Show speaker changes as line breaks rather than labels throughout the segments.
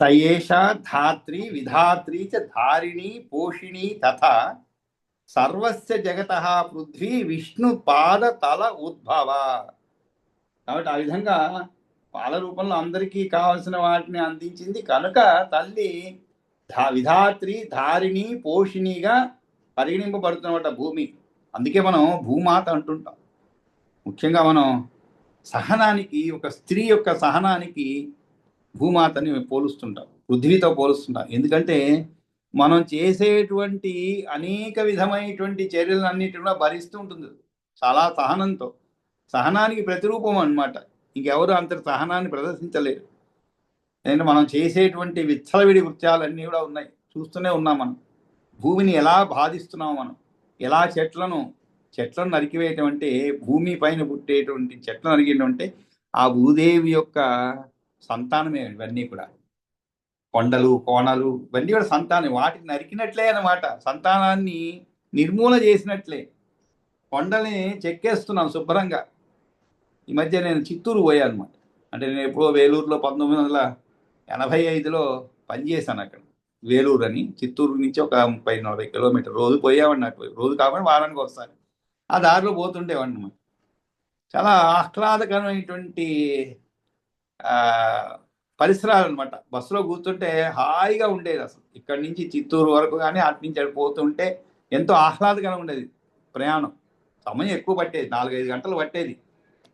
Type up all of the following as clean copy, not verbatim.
సయేషా ధాత్రి విధాత్రి చ ధారిణి పోషిణి తథా సర్వస్య జగతః పృథ్వీ విష్ణు పాద తల ఉద్భవ. కాబట్టి ఆ విధంగా పాల రూపంలో అందరికీ కావలసిన వాటిని అందించింది కనుక తల్లి విధాత్రి ధారిణి పోషిణిగా పరిగణింపబడుతున్నమాట భూమి. అందుకే మనం భూమాత అంటుంటాం. ముఖ్యంగా మనం సహనానికి, ఒక స్త్రీ యొక్క సహనానికి భూమాతని పోలుస్తుంటాం, పృథ్వీతో పోలుస్తుంటాం. ఎందుకంటే మనం చేసేటువంటి అనేక విధమైనటువంటి చర్యలన్నిటి కూడా భరిస్తూ ఉంటుంది చాలా సహనంతో. సహనానికి ప్రతిరూపం అన్నమాట. ఇంకెవరు అంత సహనాన్ని ప్రదర్శించలేరు. ఎందుకంటే మనం చేసేటువంటి విచ్చలవిడి కృత్యాలన్నీ కూడా ఉన్నాయి, చూస్తూనే ఉన్నాం. మనం భూమిని ఎలా బాధిస్తున్నాం, మనం ఎలా చెట్లను నరికివేయటం అంటే, భూమి పైన పుట్టేటువంటి చెట్లను నరికేయడం అంటే ఆ భూదేవి యొక్క సంతానమే ఇవన్నీ కూడా. కొండలు కోణలు ఇవన్నీ కూడా సంతానం, వాటిని నరికినట్లే అన్నమాట. సంతానాన్ని నిర్మూలన చేసినట్లే. కొండల్ని చెక్కేస్తున్నాం శుభ్రంగా. ఈ మధ్య నేను చిత్తూరు పోయాను అనమాట. అంటే నేను ఎప్పుడో వేలూరులో 1985లో పనిచేశాను అక్కడ. వేలూరు అని, చిత్తూరు నుంచి ఒక 30-40 కిలోమీటర్. రోజు పోయేవాడిని, నాకు రోజు కాకుండా వారానికి ఒకసారి ఆ దారిలో పోతుండేవాడిని అనమాట. చాలా ఆహ్లాదకరమైనటువంటి పరిసరాలు అనమాట. బస్సులో కూర్చుంటే హాయిగా ఉండేది. అసలు ఇక్కడి నుంచి చిత్తూరు వరకు కానీ అటు నుంచి అటు పోతుంటే ఎంతో ఆహ్లాదకరంగా ఉండేది ప్రయాణం. సమయం ఎక్కువ పట్టేది, 4-5 గంటలు పట్టేది.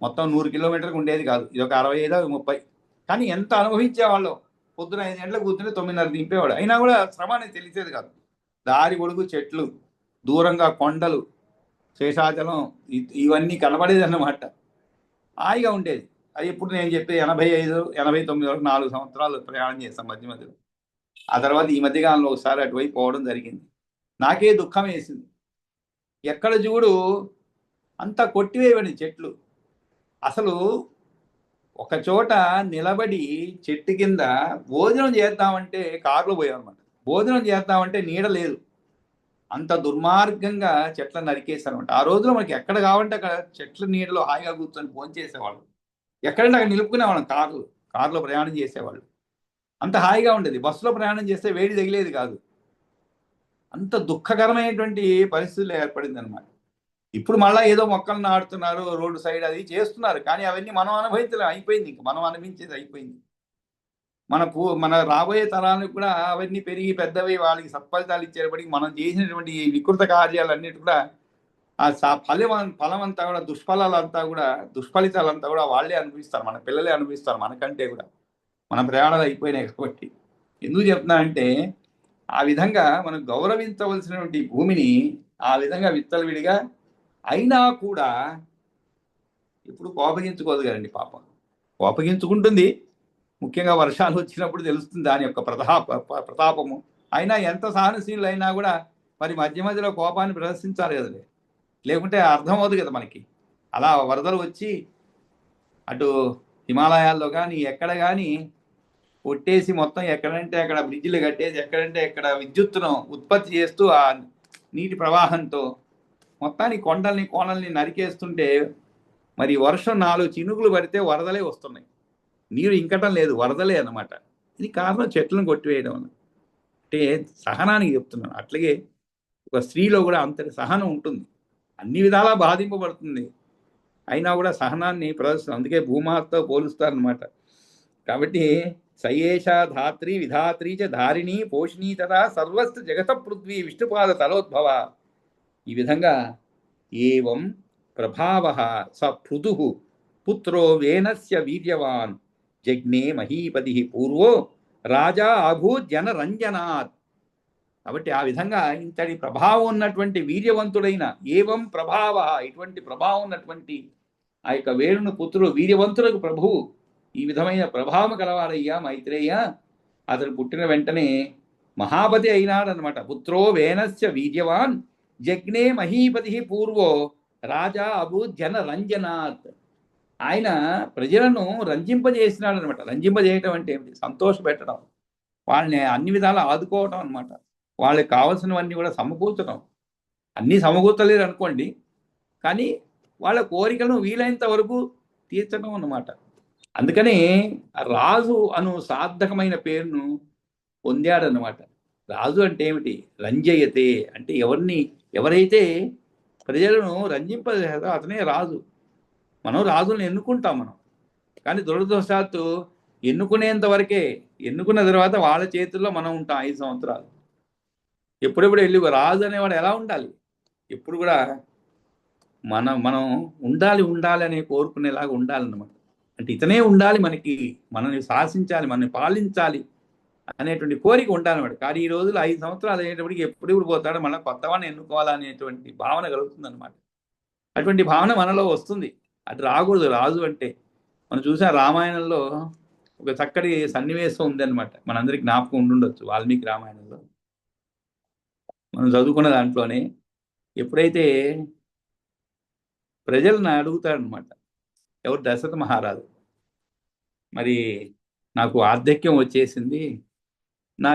మొత్తం 100 కిలోమీటర్లకు ఉండేది కాదు, ఇది ఒక 25-30. కానీ ఎంత అనుభవించేవాళ్ళం. పొద్దున 5 గంటలకు కూర్చుంటే 9:30 దింపేవాడు. అయినా కూడా శ్రమ అనేది తెలిసేది కాదు. దారి పొడుగు చెట్లు, దూరంగా కొండలు, శేషాచలం, ఇవన్నీ కనబడేది అన్నమాట. హాయిగా ఉండేది. అది ఇప్పుడు నేను చెప్పే 85-89 వరకు 4 సంవత్సరాలు ప్రయాణం చేస్తాం మధ్య మధ్యలో. ఆ తర్వాత ఈ మధ్యకాలంలో ఒకసారి అటువైపు పోవడం జరిగింది. నాకే దుఃఖం వేసింది. ఎక్కడ చూడు అంతా కొట్టివేయబడి చెట్లు. అసలు ఒక చోట నిలబడి చెట్టు కింద భోజనం చేద్దామంటే కారులో పోయామన్నమాట. భోజనం చేద్దామంటే నీడ లేదు. అంత దుర్మార్గంగా చెట్లను నరికేశారనమాట. ఆ రోజులో మనకి ఎక్కడ కావాలంటే అక్కడ చెట్ల నీడలో హాయిగా కూర్చొని భోజనం చేసేవాళ్ళు. ఎక్కడంటే అక్కడ నిలుపుకునేవాళ్ళం. కారులో ప్రయాణం చేసేవాళ్ళు. అంత హాయిగా ఉండేది. బస్సులో ప్రయాణం చేస్తే వేడి తగిలేది కాదు. అంత దుఃఖకరమైనటువంటి పరిస్థితులు ఏర్పడింది అనమాట. ఇప్పుడు మళ్ళీ ఏదో మొక్కలు నాటుతున్నారు రోడ్డు సైడ్, అది చేస్తున్నారు. కానీ అవన్నీ మనం అనుభవించలే, అయిపోయింది. ఇంక మనం అనిపించేది అయిపోయింది. మన రాబోయే తరానికి కూడా అవన్నీ పెరిగి పెద్దవి, వాళ్ళకి సత్ఫలితాలు ఇచ్చేటప్పటికి మనం చేసినటువంటి వికృత కార్యాలన్నిటి కూడా ఆ ఫలం అంతా కూడా, దుష్ఫలితాలంతా కూడా వాళ్ళే అనుభవిస్తారు, మన పిల్లలే అనుభవిస్తారు మనకంటే కూడా. మన ప్రయాణాలు అయిపోయినాయి కాబట్టి. ఎందుకు చెప్తున్నా అంటే, ఆ విధంగా మనం గౌరవించవలసినటువంటి భూమిని ఆ విధంగా విత్తలవిడిగా అయినా కూడా ఇప్పుడు కోపగించుకోదు కదండి పాపం. కోపగించుకుంటుంది. ముఖ్యంగా వర్షాలు వచ్చినప్పుడు తెలుస్తుంది దాని యొక్క ప్రతాపము. అయినా ఎంత సహనశీలు అయినా కూడా మరి మధ్య మధ్యలో కోపాన్ని ప్రదర్శించాలి కదండి, లేకుంటే అర్థమవుతుంది కదా మనకి. అలా వరదలు వచ్చి అటు హిమాలయాల్లో కానీ ఎక్కడ కానీ కొట్టేసి మొత్తం ఎక్కడంటే అక్కడ బ్రిడ్జిలు కట్టేసి ఎక్కడంటే ఎక్కడ విద్యుత్తును ఉత్పత్తి చేస్తూ ఆ నీటి ప్రవాహంతో మొత్తానికి కోణల్ని నరికేస్తుంటే మరి వర్షం 4 చినుకులు పడితే వరదలే వస్తున్నాయి. నీరు ఇంకటం లేదు, వరదలే అన్నమాట. ఇది కారణం చెట్లను కొట్టివేయడం వల్ల. అంటే సహనానికి చెప్తున్నాను. అట్లాగే ఒక స్త్రీలో కూడా అంతటి సహనం ఉంటుంది. అన్ని విధాలా బాధింపబడుతుంది, అయినా కూడా సహనాన్ని ప్రదర్శిస్తుంది. అందుకే భూమాతతో పోలుస్తారనమాట. కాబట్టి సయేష ధాత్రి విధాత్రి చ ధారిణి పోషిణి తథా సర్వస్వ జగత పృథ్వీ విష్ణుపాద తలోద్భవ. ఈ విధంగా ఏవం ప్రభావ స పృథు పుత్రో వేనస్య వీర్యవాన్ జగ్నే మహీపతి పూర్వో రాజా అభూత్ జనరంజనాత్. కాబట్టి ఆ విధంగా ఇంతటి ప్రభావం ఉన్నటువంటి వీర్యవంతుడైన, ఏవం ప్రభావ, ఇటువంటి ప్రభావం ఉన్నటువంటి ఆ యొక్క వేణుని పుత్రుడు, వీర్యవంతులకు ప్రభువు ఈ విధమైన ప్రభావం కలవాడయ్యా మైత్రేయ. అతడు పుట్టిన వెంటనే మహాపతి అయినాడనమాట. పుత్రో వేనస్య వీర్యవాన్ జగ్నే మహీపతి పూర్వో రాజా అభూత్ జనరంజనాత్. ఆయన ప్రజలను రంజింపజేసినాడు అనమాట. రంజింపజేయటం అంటే ఏమిటి? సంతోషపెట్టడం, వాళ్ళని అన్ని విధాలా ఆదుకోవటం అనమాట. వాళ్ళకి కావాల్సినవన్నీ కూడా సమకూర్చడం. అన్నీ సమకూర్చలేరు అనుకోండి, కానీ వాళ్ళ కోరికలను వీలైనంత వరకు తీర్చడం అన్నమాట. అందుకని రాజు అను సార్థకమైన పేరును పొందాడనమాట. రాజు అంటే ఏమిటి? రంజయతే అంటే ఎవరైతే ప్రజలను రంజింపజేస్తారో అతనే రాజు. మనం రాజులను ఎన్నుకుంటాం మనం. కానీ దురదృష్టవశాత్తు ఎన్నుకునేంత వరకే. ఎన్నుకున్న తర్వాత వాళ్ళ చేతుల్లో మనం ఉంటాం 5 సంవత్సరాలు. ఎప్పుడెప్పుడు వెళ్ళి రాజు అనేవాడు ఎలా ఉండాలి? ఎప్పుడు కూడా మనం ఉండాలి అని కోరుకునేలాగా ఉండాలన్నమాట. అంటే ఇతనే ఉండాలి, మనల్ని శాసించాలి, మనల్ని పాలించాలి అనేటువంటి కోరిక ఉండాలన్నమాట. కానీ ఈ రోజులు 5 సంవత్సరాలు అయ్యేటప్పటికి ఎప్పుడు పోతాడో మళ్ళీ కొత్తవాడిని ఎన్నుకోవాలనేటువంటి భావన కలుగుతుంది అనమాట. అటువంటి భావన మనలో వస్తుంది. అది రాకూడదు. రాజు అంటే మనం చూసా రామాయణంలో ఒక చక్కటి సన్నివేశం ఉందన్నమాట. మనందరికి జ్ఞాపకం ఉండుండొచ్చు. వాల్మీకి రామాయణంలో మనం చదువుకున్న దాంట్లోనే ఎప్పుడైతే ప్రజలను అడుగుతాడనమాట, ఎవరు? దశరథ మహారాజు. మరి నాకు వార్ధక్యం వచ్చేసింది, నా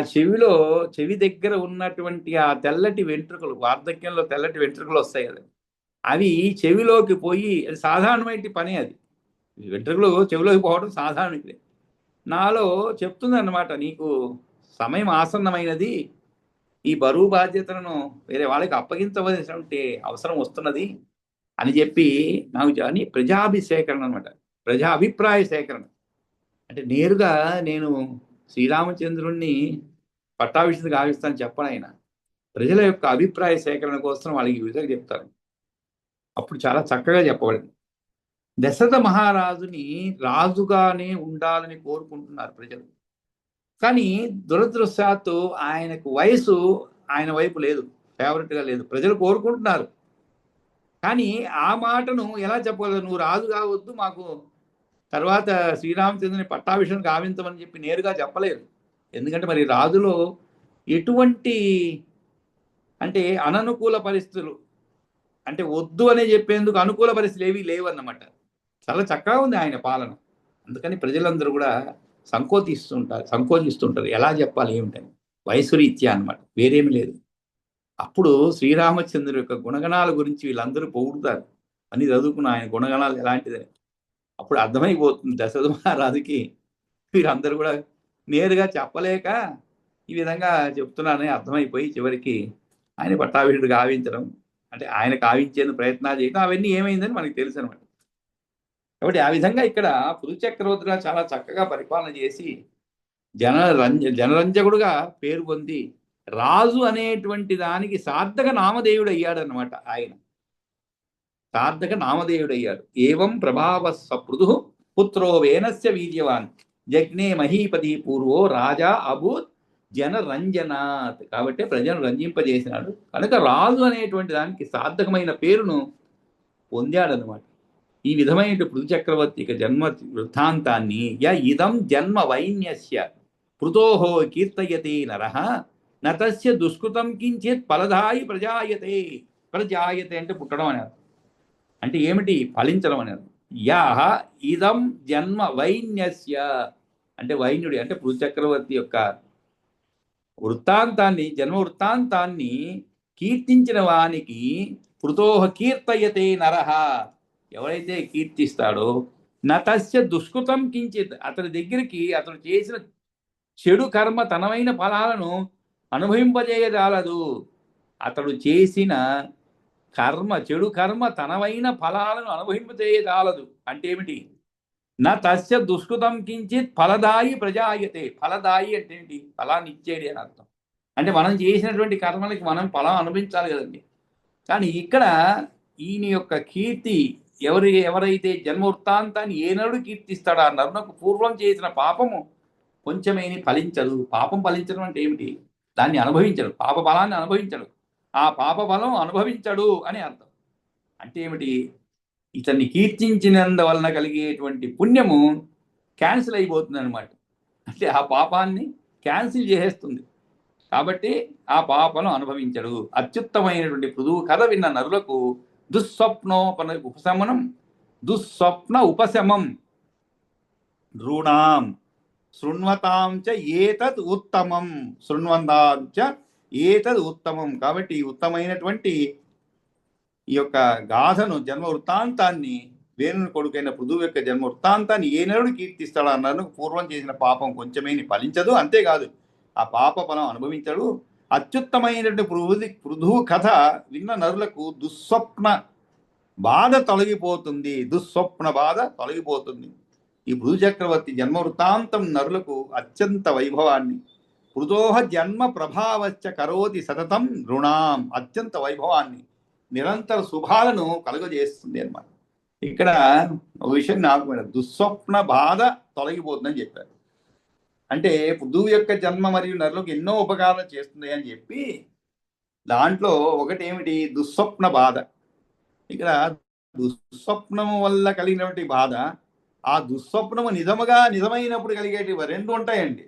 చెవి దగ్గర ఉన్నటువంటి ఆ తెల్లటి వెంట్రుకలు, వార్ధక్యంలో తెల్లటి వెంట్రుకలు వస్తాయి కదా, అవి చెవిలోకి పోయి, అది సాధారణమైన పని. అది వెంట్రుకలు చెవిలోకి పోవడం సాధారణమే. నాలో చెప్తుంది అన్నమాట, నీకు సమయం ఆసన్నమైనది, ఈ బరువు బాధ్యతలను వేరే వాళ్ళకి అప్పగించవలసినటువంటి అవసరం వస్తున్నది అని చెప్పి నాకు అని ప్రజాభిషేకరణ అనమాట. ప్రజా అభిప్రాయ సేకరణ అంటే నేరుగా నేను శ్రీరామచంద్రుణ్ణి పట్టాభిషేకం గావిస్తాను చెప్పను. ఆయన ప్రజల యొక్క అభిప్రాయ సేకరణ కోసం వాళ్ళకి ఈ విధంగా చెప్తారు. అప్పుడు చాలా చక్కగా చెప్పబడింది. దశరథ మహారాజుని రాజుగానే ఉండాలని కోరుకుంటున్నారు ప్రజలు. కానీ దురదృష్టవశాత్తు ఆయనకు వయసు ఆయన వైపు లేదు, ఫేవరెట్గా లేదు. ప్రజలు కోరుకుంటున్నారు, కానీ ఆ మాటను ఎలా చెప్పగలరు? నువ్వు రాజు కావద్దు, మాకు తర్వాత శ్రీరామచంద్రుని పట్టాభిషేకం గావించమని చెప్పి నేరుగా చెప్పలేరు. ఎందుకంటే మరి రాజులో ఎటువంటి అంటే అననుకూల పరిస్థితులు, అంటే వద్దు అనే చెప్పేందుకు అనుకూల పరిస్థితులు ఏవి లేవన్నమాట. చాలా చక్కగా ఉంది ఆయన పాలన. అందుకని ప్రజలందరూ కూడా సంకోచిస్తుంటారు ఎలా చెప్పాలి ఏమిటని, వయసు రీత్యా అనమాట, వేరేమి లేదు. అప్పుడు శ్రీరామచంద్రుడి యొక్క గుణగణాల గురించి వీళ్ళందరూ పొగుడుతారు. అని చదువుకున్న ఆయన గుణగణాలు ఎలాంటిదని అప్పుడు అర్థమైపోతుంది దశరథ మహారాజుకి. వీరందరూ కూడా నేరుగా చెప్పలేక ఈ విధంగా చెప్తున్నానని అర్థమైపోయి చివరికి ఆయన పట్టాభిషేకుడు గావించడం, అంటే ఆయన కావించేందుకు ప్రయత్నాలు చేయడం, అవన్నీ ఏమైందని మనకు తెలుసు అనమాట. కాబట్టి ఆ విధంగా ఇక్కడ పృథు చక్రవర్తిగా చాలా చక్కగా పరిపాలన చేసి జనరంజకుడుగా పేరు పొంది రాజు అనేటువంటి దానికి సార్థక నామధేయుడు అయ్యాడనమాట. ఆయన సార్థక నామధేయుడయ్యాడు. ఏవం ప్రభావ సపృథు పుత్రో వేనస్య వీర్యవాన్ జగ్నే మహీపతి పూర్వో రాజా అభూత్ జనరంజనాత్. కాబట్టి ప్రజలను రంజింపజేసినాడు కనుక రాజు అనేటువంటి దానికి సార్థకమైన పేరును పొందాడనమాట. ఈ విధమైన పృథు చక్రవర్తి యొక్క జన్మ వృత్తాంతాన్ని ఇదం జన్మ వైన్యస్య పృతోహో కీర్తయతే నరః నతస్య దుష్కృతం కించిత్ ఫలదాయి ప్రజాయతే అంటే పుట్టడం అనేది అంటే ఏమిటి? ఫలించడం అనేది. యాహ ఇదం జన్మ వైన్యస్య అంటే వైన్యుడి అంటే పృథు చక్రవర్తి యొక్క వృత్తాంతాన్ని, జన్మ వృత్తాంతాన్ని కీర్తించిన వానికి పృతోహ కీర్తయతే నరః, ఎవరైతే కీర్తిస్తాడో నతస్య దుష్కృతం కించిత్, అతని దగ్గరికి అతను చేసిన చెడు కర్మ తనమైన ఫలాలను అనుభవింపజేయజాలదు. అతడు చేసిన చెడు కర్మ తనవైన ఫలాలను అనుభవింపజేయజాలదు అంటే ఏమిటి? నా తస్య దుష్కృతం కించిత్ ఫలదాయి ప్రజాయతే. ఫలదాయి అంటే ఏంటి? ఫలాన్ని ఇచ్చేది అని అర్థం. అంటే మనం చేసినటువంటి కర్మలకి మనం ఫలం అనుభవించాలి కదండి. కానీ ఇక్కడ ఈయన యొక్క కీర్తి ఎవరైతే జన్మ వృత్తాంతాన్ని ఏనాడు కీర్తిస్తాడో ఆ నరునకు పూర్వం చేసిన పాపము కొంచెమేని ఫలించదు. పాపం ఫలించడం అంటే ఏమిటి? దాన్ని అనుభవించడు, పాప ఫలాన్ని అనుభవించడు, ఆ పాప ఫలం అనుభవించడు అని అర్థం. అంటే ఏమిటి? ఇతన్ని కీర్తించినందువలన కలిగేటువంటి పుణ్యము క్యాన్సిల్ అయిపోతుంది అనమాట. అంటే ఆ పాపాన్ని క్యాన్సిల్ చేసేస్తుంది. కాబట్టి ఆ పాపను అనుభవించడు. అత్యుత్తమైనటువంటి పృథువు కథ విన్న నరులకు దుస్స్వప్న ఉపశమం నృణాం శృణ్వతాం చ ఏతద్ ఉత్తమం శృణ్వంతాం చ ఏతద్ ఉత్తమం. కాబట్టి ఉత్తమైనటువంటి ఈ యొక్క గాథను, జన్మ వృత్తాంతాన్ని వేణుని కొడుకైన పృథువు యొక్క జన్మ వృత్తాంతాన్ని ఏ నరుడు కీర్తిస్తాడు అన్నాడు. పూర్వం చేసిన పాపం కొంచెమేని ఫలించదు, అంతేకాదు ఆ పాప ఫలం అనుభవించడు. అత్యుత్తమైనటువంటి పృథువు కథ విన్న నరులకు దుస్వప్న బాధ తొలగిపోతుంది. దుస్వప్న బాధ తొలగిపోతుంది. ఈ పృథు చక్రవర్తి జన్మ వృత్తాంతం నరులకు అత్యంత వైభవాన్ని, పృథోహ జన్మ ప్రభావచ్చ కరోతి సతతం రుణాం, అత్యంత వైభవాన్ని, నిరంతర శుభాలను కలుగజేస్తుంది అన్నమాట. ఇక్కడ ఒక విషయం నాకు దుస్వప్న బాధ తొలగిపోతుందని చెప్పారు. అంటే పృథువు యొక్క జన్మ మరియు నరులకు ఎన్నో ఉపకారాలు చేస్తుంది అని చెప్పి దాంట్లో ఒకటి ఏమిటి, దుస్వప్న బాధ. ఇక్కడ దుస్వప్నము వల్ల కలిగినటువంటి బాధ, ఆ దుస్వప్నము నిజమైనప్పుడు కలిగేటివి రెండు ఉంటాయండి,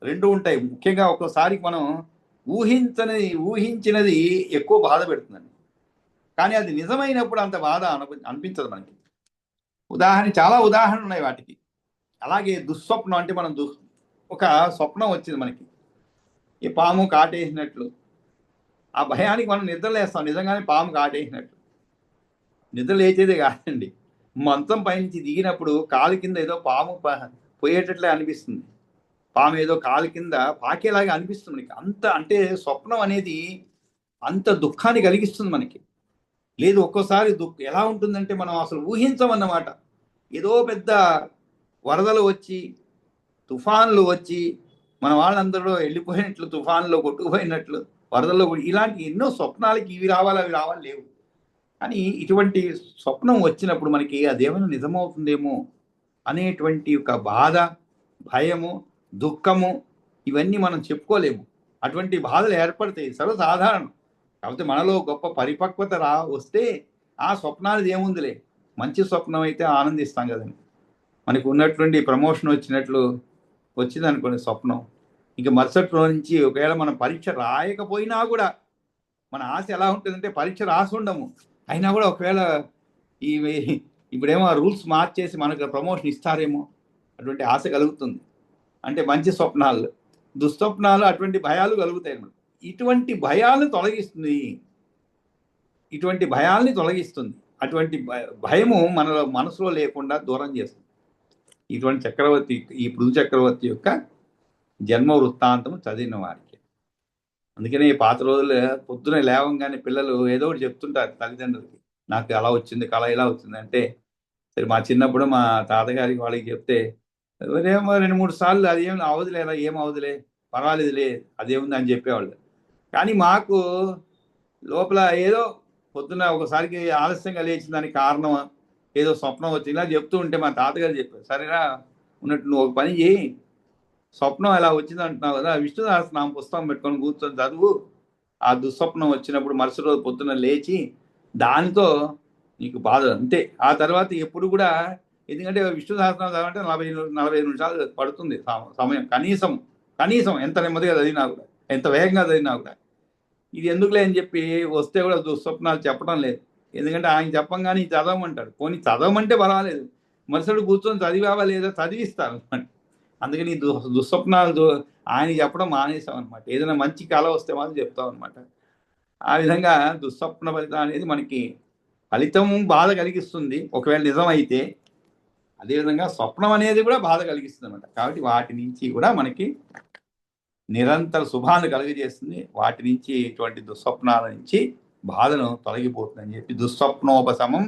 రెండు ఉంటాయి. ముఖ్యంగా ఒక్కోసారి మనం ఊహించినది ఎక్కువ బాధ పెడుతుందండి, కానీ అది నిజమైనప్పుడు అంత బాధ అనిపించదు మనకి. చాలా ఉదాహరణలు ఉన్నాయి వాటికి. అలాగే దుస్వప్నం అంటే మనం ఒక స్వప్నం వచ్చింది మనకి, ఈ పాము కాటేసినట్లు, ఆ భయానికి మనం నిద్రలేస్తాం, నిజంగానే పాము కాటేసినట్లు. నిద్ర లేచేదే కాదండి, మంచం పైనుంచి దిగినప్పుడు కాలు కింద ఏదో పాము పోయేటట్లే అనిపిస్తుంది, పాము ఏదో కాలు కింద పాకేలాగా అనిపిస్తుంది మనకి. అంత అంటే స్వప్నం అనేది అంత దుఃఖాన్ని కలిగిస్తుంది మనకి. లేదు ఒక్కోసారి ఎలా ఉంటుందంటే మనం అసలు ఊహించమన్నమాట. ఏదో పెద్ద వరదలు వచ్చి, తుఫాన్లు వచ్చి, మన వాళ్ళందరూ వెళ్ళిపోయినట్లు, తుఫాన్లో కొట్టుకుపోయినట్లు, వరదల్లో ఇలాంటి ఎన్నో స్వప్నాలకి ఇవి రావాలి అవి రావాలి లేవు. కానీ ఇటువంటి స్వప్నం వచ్చినప్పుడు మనకి అదేమైనా నిజమవుతుందేమో అనేటువంటి ఒక బాధ, భయము, దుఃఖము ఇవన్నీ మనం చెప్పుకోలేము. అటువంటి బాధలు ఏర్పడతాయి, సర్వసాధారణం. కాకపోతే మనలో గొప్ప పరిపక్వత వస్తే ఆ స్వప్నాలు ఏముందిలే, మంచి స్వప్నం అయితే ఆనందిస్తాం కదండి. మనకు ఉన్నటువంటి ప్రమోషన్ వచ్చింది అనుకోండి స్వప్నం, ఇంక మరుసటి రోజు నుంచి ఒకవేళ మనం పరీక్ష రాయకపోయినా కూడా మన ఆశ ఎలా ఉంటుందంటే పరీక్ష రాసి ఉండము, అయినా కూడా ఒకవేళ ఇప్పుడేమో రూల్స్ మార్చేసి మనకు ప్రమోషన్ ఇస్తారేమో అటువంటి ఆశ కలుగుతుంది. అంటే మంచి స్వప్నాలు, దుస్వప్నాలు అటువంటి భయాలు కలుగుతాయి. ఇటువంటి భయాలను తొలగిస్తుంది, ఇటువంటి భయాల్ని తొలగిస్తుంది. అటువంటి భయము మనసులో లేకుండా దూరం చేస్తుంది. ఇటువంటి చక్రవర్తి, ఈ పృథు చక్రవర్తి యొక్క జన్మ వృత్తాంతం చదివిన వారికి. అందుకనే పాత రోజులు పొద్దున లేవంగానే పిల్లలు ఏదో ఒకటి చెప్తుంటారు తల్లిదండ్రులకి, నాకు అలా వచ్చింది, కళ ఇలా వచ్చింది అంటే. సరే మా చిన్నప్పుడు మా తాతగారికి వాళ్ళకి చెప్తే ఏమో 2-3 సార్లు అదేం అవదులేరా, ఏం అవదులే, పర్వాలేదులే, అదేముంది అని చెప్పేవాళ్ళు. కానీ మాకు లోపల ఏదో పొద్దున ఒకసారికి ఆలస్యంగా లేచిన దానికి కారణం ఏదో స్వప్నం వచ్చి ఇలా చెప్తూ ఉంటే మా తాతగారు చెప్పారు, సరేనా ఉన్నట్టు నువ్వు ఒక పని చేయి, స్వప్నం ఎలా వచ్చింది అంటున్నావు కదా, విష్ణు సహస్రనామ పుస్తకం పెట్టుకొని కూర్చొని చదువు, ఆ దుస్వప్నం వచ్చినప్పుడు మరుసటి రోజు పొద్దున లేచి దానితో నీకు బాధ అంతే. ఆ తర్వాత ఎప్పుడు కూడా, ఎందుకంటే విష్ణు సహస్రనామం చదవాలంటే 40 నిమిషాలు పడుతుంది సమయం, కనీసం ఎంత నెమ్మదిగా చదివినా కూడా, ఎంత వేగంగా చదివినా కూడా. ఇది ఎందుకులే అని చెప్పి వస్తే కూడా దుస్వప్నాలు చెప్పడం లేదు. ఎందుకంటే ఆయన చెప్పంగానే చదవమంటాడు, పోనీ చదవమంటే పర్వాలేదు, మరుసటి కూర్చొని చదివావా లేదా చదివిస్తాను అనమాట. అందుకని దుస్వప్నాలు ఆయన చెప్పడం మానేసాం అనమాట. ఏదైనా మంచి కళ వస్తే మాత్రం చెప్తాం అనమాట. ఆ విధంగా దుస్వప్న ఫలితం అనేది మనకి ఫలితం బాధ కలిగిస్తుంది ఒకవేళ నిజమైతే, అదేవిధంగా స్వప్నం అనేది కూడా బాధ కలిగిస్తుంది అనమాట. కాబట్టి వాటి నుంచి కూడా మనకి నిరంతర శుభాన్ని కలుగజేస్తుంది. వాటి నుంచి ఇటువంటి దుస్వప్నాల నుంచి బాధను తొలగిపోతుందని చెప్పి దుస్వప్నోపశమం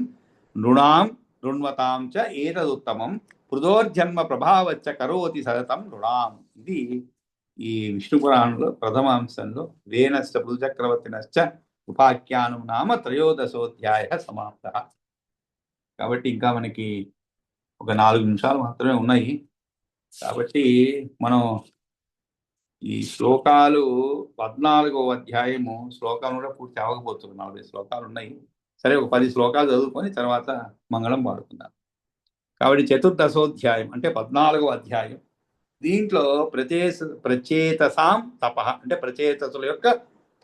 నృణాం రుణ్వతాం చ ఏతదుత్తమం పృథోర్జన్మ ప్రభావచ్చ కరోతి సతతం నృణాం. ఇది ఈ విష్ణు పురాణంలో ప్రథమ అంశంలో వేనశ్చ పృథు చక్రవర్తినశ్చ ఉపాఖ్యానం నామ 13వ సమాప్త. కాబట్టి ఇంకా మనకి ఒక 4 నిమిషాలు మాత్రమే ఉన్నాయి. కాబట్టి మనం ఈ శ్లోకాలు 14వ అధ్యాయము శ్లోకాలు కూడా పూర్తి అవ్వకపోతుంది, 40 శ్లోకాలు ఉన్నాయి. సరే ఒక 10 శ్లోకాలు చదువుకొని తర్వాత మంగళం పాడుకుందాం. కాబట్టి చతుర్దశోధ్యాయం అంటే 14వ అధ్యాయం. దీంట్లో ప్రచేతసాం తప అంటే ప్రచేతసుల యొక్క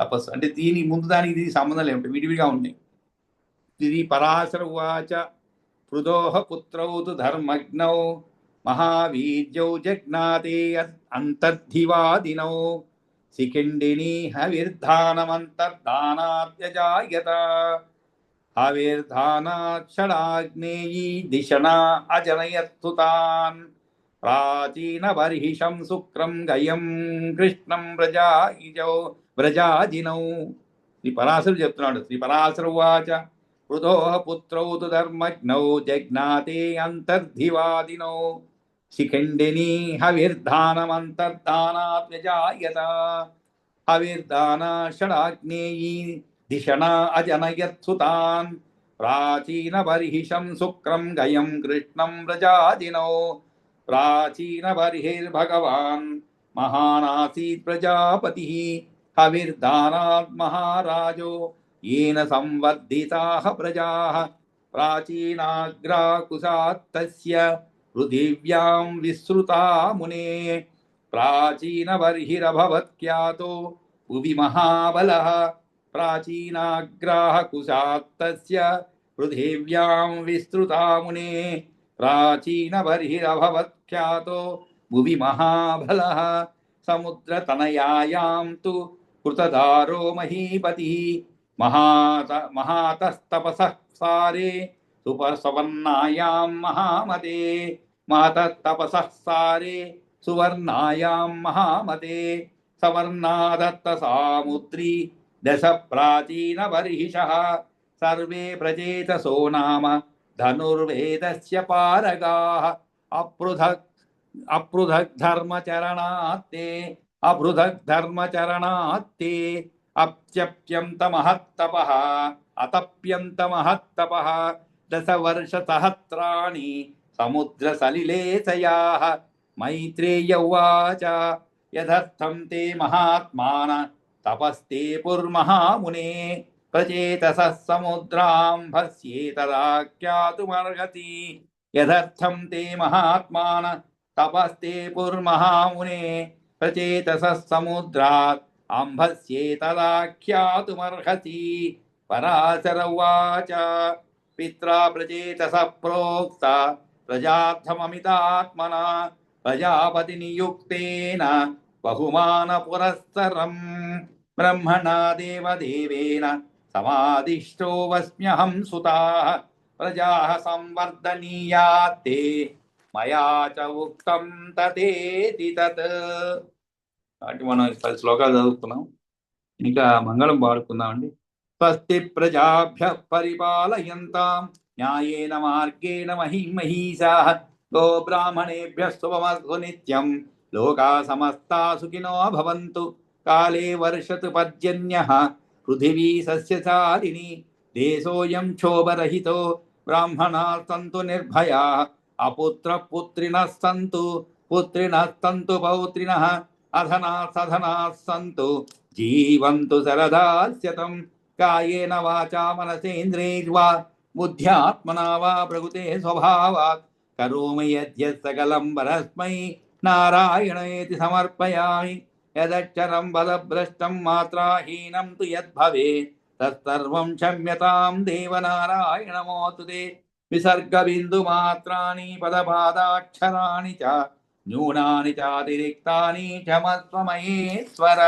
తపస్సు. అంటే దీని ముందు దానికి దీనికి సంబంధం లేవు, విడివిడిగా ఉన్నాయి. ఇది పరాశర ఉవాచ పృథోః పుత్రౌ తు ధర్మజ్ఞౌ మహావీర్యౌ జజ్ఞాతే అంతర్ధివాదినౌ శిఖిండినీ హవిర్ధానమంతర్ధానాత్యజాయత. హవిర్ధానాక్షడాగ్నేయీ దిశనా అజనయత్సుతాన్ ప్రాచీనబర్హిషం శుక్రం గయం కృష్ణం వ్రజాజినౌ. శ్రీ పరాశరుడు చెప్తున్నాడు. శ్రీ పరాశరు వాచ వృధో పుత్రౌ తు ధర్మజ్ఞౌ జజ్ఞాతే అంతర్ధివాదినౌ శిఖండినీ హవిర్ధానమంతర్ధానాత్ వ్యజాయత హవిర్దానా షడాగ్నేయీ దిశనా అజనయత్సుతాన్ ప్రాచీనబర్హిషం శుక్రం గయం కృష్ణం వ్రజాజినౌ ప్రాచీనబర్హిర్భగవాన్ మహానాసీత్ ప్రజాపతి హవిర్దానాత్ మహారాజో येन संवर्धिताः प्रजाः प्राचीनाग्राकुशात्तस्य पृथिव्यां विसृता मुने प्राचीनबर्हिरभवत्ख्यातो भुवि महाबलः प्राचीनाग्राकुशात्तस्य पृथिव्यां विस्तृता मुने प्राचीनबर्हिरभवत्ख्यातो भुवि महाबलः समुद्रतनयायां तु कृतदारो महीपतिः महातस्तपसः सारे सुवर्णायां महामते महतस्तपसः सारे सुवर्णायां महामते सवर्णादत्तसामुद्री दश प्राचीनबर्हिषः सर्वे प्रचेतसो नाम धनुर्वेदस्य पारगाः अपृथक् धर्मचरणात्ते अप्यप्यन्तमहत्तपः अतप्यन्तमहत्तपः दशवर्षसहस्राणि समुद्रसलिलेशयाः मैत्रेय उवाच यदर्थं ते महात्मान तपस्ते पुर्महामुने प्रचेतसः समुद्रां भस्येतदाख्यातुमर्हति यदर्थं ते महात्मान तपस्ते पुर्महामुने प्रचेतसः समुद्रात् अंभस्येतदाख्यातुमर्हसि पराशर उवाच पित्रा प्रचेतसः प्रोक्ता प्रजार्थममितात्मना प्रजापतिनियुक्तेन बहुमानपुरस्सरं ब्रह्मणा देवदेवेन समादिष्टो वस्म्यहं सुताः प्रजाः संवर्धनीयात्ते मया च उक्तं तथेति तत्. కాబట్టి మనం 10 శ్లోకాలు చదువుతున్నాం. ఇంకా మంగళం పాడుకుందామండి. స్వస్తి ప్రజాభ్య పరిపాలయంతాం న్యాయేన మార్గేణ మహీమహీషాః గో బ్రాహ్మణేభ్య శుభమస్తు నిత్యం లోకా సమస్తా సుఖినో భవంతు కాలే వర్షతు పర్జన్యః పృథివీ సస్యశాలిని దేశోऽयं క్షోభరహితో బ్రాహ్మణాः సంతు నిర్భయాः అపుత్రః పుత్రిణः సంతు పుత్రిణः సంతు పౌత్రిణः अधनाः सधनाः सन्तु जीवन्तु शरदास्यतं कायेन वाचा मनसेन्द्रियैर्वा बुद्ध्यात्मना वा प्रकृते स्वभावात् करोमि यद्यत् सकलं परस्मै नारायणेति समर्पयामि यदक्षरं पदभ्रष्टं मात्राहीनं तु यद्भवेत् तत्सर्वं क्षम्यतां देवनारायणमोऽस्तु ते विसर्गबिन्दुमात्राणि पदपादाक्षराणि च न्यूनानि चातिरिक्तानि क्षमस्व महेश्वर.